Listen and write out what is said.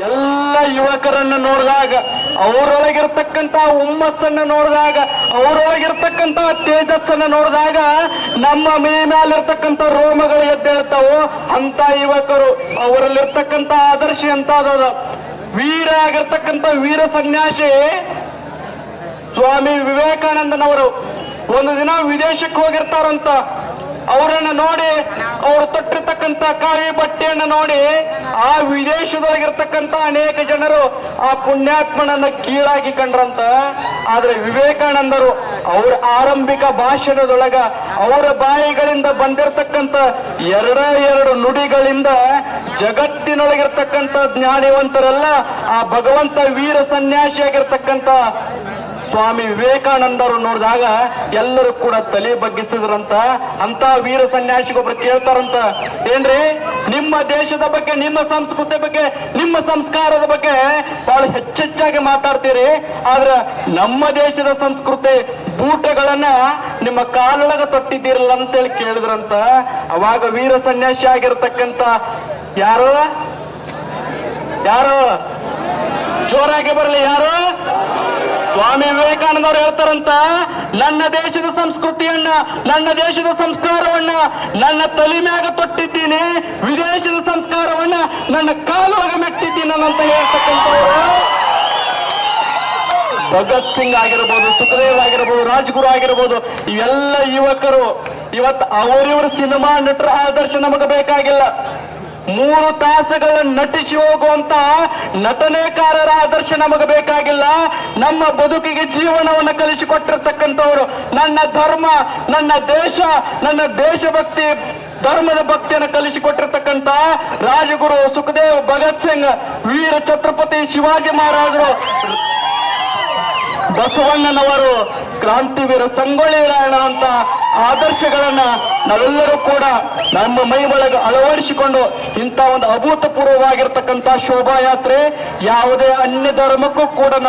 ಎಲ್ಲ ಯುವಕರನ್ನ ನೋಡಿದಾಗ, ಅವರೊಳಗಿರ್ತಕ್ಕಂತ ಹುಮ್ಮಸ್ಸನ್ನ ನೋಡಿದಾಗ, ಅವರೊಳಗಿರ್ತಕ್ಕಂತ ತೇಜಸ್ಸನ್ನ ನೋಡಿದಾಗ ನಮ್ಮ ಮೇ ಮೇಲಿರ್ತಕ್ಕಂಥ ರೋಮಗಳು ಎದ್ದೇಳ್ತಾವು. ಅಂತ ಯುವಕರು, ಅವರಲ್ಲಿರ್ತಕ್ಕಂಥ ಆದರ್ಶ ಎಂತಾದ ವೀರ ಆಗಿರ್ತಕ್ಕಂಥ ವೀರ ಸನ್ಯಾಸಿ ಸ್ವಾಮಿ ವಿವೇಕಾನಂದನವರು ಒಂದು ದಿನ ವಿದೇಶಕ್ಕೆ ಹೋಗಿರ್ತಾರಂತ. ಅವರನ್ನ ನೋಡಿ, ಅವರು ತೊಟ್ಟಿರ್ತಕ್ಕಂಥ ಕಾವಿ ಬಟ್ಟೆಯನ್ನು ನೋಡಿ ಆ ವಿದೇಶದೊಳಗಿರ್ತಕ್ಕಂಥ ಅನೇಕ ಜನರು ಆ ಪುಣ್ಯಾತ್ಮನನ್ನ ಕೀಳಾಗಿ ಕಂಡ್ರಂತ. ಆದ್ರೆ ವಿವೇಕಾನಂದರು ಅವರ ಆರಂಭಿಕ ಭಾಷಣದೊಳಗ ಅವರ ಬಾಯಿಗಳಿಂದ ಬಂದಿರತಕ್ಕಂಥ ಎರಡು ನುಡಿಗಳಿಂದ ಜಗತ್ತಿನೊಳಗಿರ್ತಕ್ಕಂಥ ಜ್ಞಾನಿವಂತರೆಲ್ಲ ಆ ಭಗವಂತ ವೀರ ಸನ್ಯಾಸಿಯಾಗಿರ್ತಕ್ಕಂಥ ಸ್ವಾಮಿ ವಿವೇಕಾನಂದರು ನೋಡಿದಾಗ ಎಲ್ಲರೂ ಕೂಡ ತಲೆ ಬಗ್ಗಿಸಿದ್ರಂತ. ಅಂತ ವೀರ ಸನ್ಯಾಸಿಗೊಬ್ರು ಕೇಳ್ತಾರಂತ, ಏನ್ರಿ ನಿಮ್ಮ ದೇಶದ ಬಗ್ಗೆ, ನಿಮ್ಮ ಸಂಸ್ಕೃತಿ ಬಗ್ಗೆ, ನಿಮ್ಮ ಸಂಸ್ಕಾರದ ಬಗ್ಗೆ ಬಹಳ ಹೆಚ್ಚೆಚ್ಚಾಗಿ ಮಾತಾಡ್ತೀರಿ, ಆದ್ರೆ ನಮ್ಮ ದೇಶದ ಸಂಸ್ಕೃತಿ ಬೂಟಗಳನ್ನ ನಿಮ್ಮ ಕಾಲೊಳಗ ತೊಟ್ಟಿದ್ದೀರಲ್ಲ ಅಂತೇಳಿ ಕೇಳಿದ್ರಂತ. ಅವಾಗ ವೀರ ಸನ್ಯಾಸಿ ಆಗಿರ್ತಕ್ಕಂಥ ಯಾರು ಜೋರಾಗಿ ಬರಲಿ, ಯಾರು? ಸ್ವಾಮಿ ವಿವೇಕಾನಂದ ಅವರು ಹೇಳ್ತಾರಂತ, ನನ್ನ ದೇಶದ ಸಂಸ್ಕೃತಿಯನ್ನ, ನನ್ನ ದೇಶದ ಸಂಸ್ಕಾರವನ್ನ ನನ್ನ ತಲೆ ಮ್ಯಾಗ ತೊಟ್ಟಿದ್ದೀನಿ, ವಿದೇಶದ ಸಂಸ್ಕಾರವನ್ನ ನನ್ನ ಕಾಲೊಳಗ ಮೆಟ್ಟಿದ್ದೀನಿ ಅಂತ ಹೇಳ್ತಕ್ಕಂಥವ್ರು ಭಗತ್ ಸಿಂಗ್ ಆಗಿರ್ಬೋದು, ಸುಖದೇವ್ ಆಗಿರ್ಬೋದು, ರಾಜ್ಗುರು ಆಗಿರ್ಬೋದು, ಇವೆಲ್ಲ ಯುವಕರು ಇವತ್ತು ಅವರಿವ್ರ ಸಿನಿಮಾ ನಟರ ಆದರ್ಶ ನಮಗೆ ಬೇಕಾಗಿಲ್ಲ. 3 ತಾಸುಗಳ ನಟಿಸಿ ಹೋಗುವಂತ ನಟನೆಕಾರರ ಆದರ್ಶ ನಮಗೆ ಬೇಕಾಗಿಲ್ಲ. ನಮ್ಮ ಬದುಕಿಗೆ ಜೀವನವನ್ನು ಕಲಿಸಿಕೊಟ್ಟಿರ್ತಕ್ಕಂಥವ್ರು, ನನ್ನ ಧರ್ಮ, ನನ್ನ ದೇಶ, ನನ್ನ ದೇಶಭಕ್ತಿ, ಧರ್ಮದ ಭಕ್ತಿಯನ್ನು ಕಲಿಸಿಕೊಟ್ಟಿರ್ತಕ್ಕಂಥ ರಾಜಗುರು ಸುಖದೇವ್, ಭಗತ್ ಸಿಂಗ್, ವೀರ ಛತ್ರಪತಿ ಶಿವಾಜಿ ಮಹಾರಾಜರು, ಬಸವಣ್ಣನವರು, ಕ್ರಾಂತಿವೀರ ಸಂಗೊಳ್ಳಿ ರಾಯಣ್ಣ ಅಂತ ಆದರ್ಶಗಳನ್ನ ನಾವೆಲ್ಲರೂ ಕೂಡ ನಮ್ಮ ಮೈ ಒಳಗೆ ಅಳವಡಿಸಿಕೊಂಡು ಇಂಥ ಒಂದು ಅಭೂತಪೂರ್ವವಾಗಿರ್ತಕ್ಕಂಥ ಶೋಭಾಯಾತ್ರೆ ಯಾವುದೇ ಅನ್ಯ ಧರ್ಮಕ್ಕೂ ಕೂಡ ನಾವು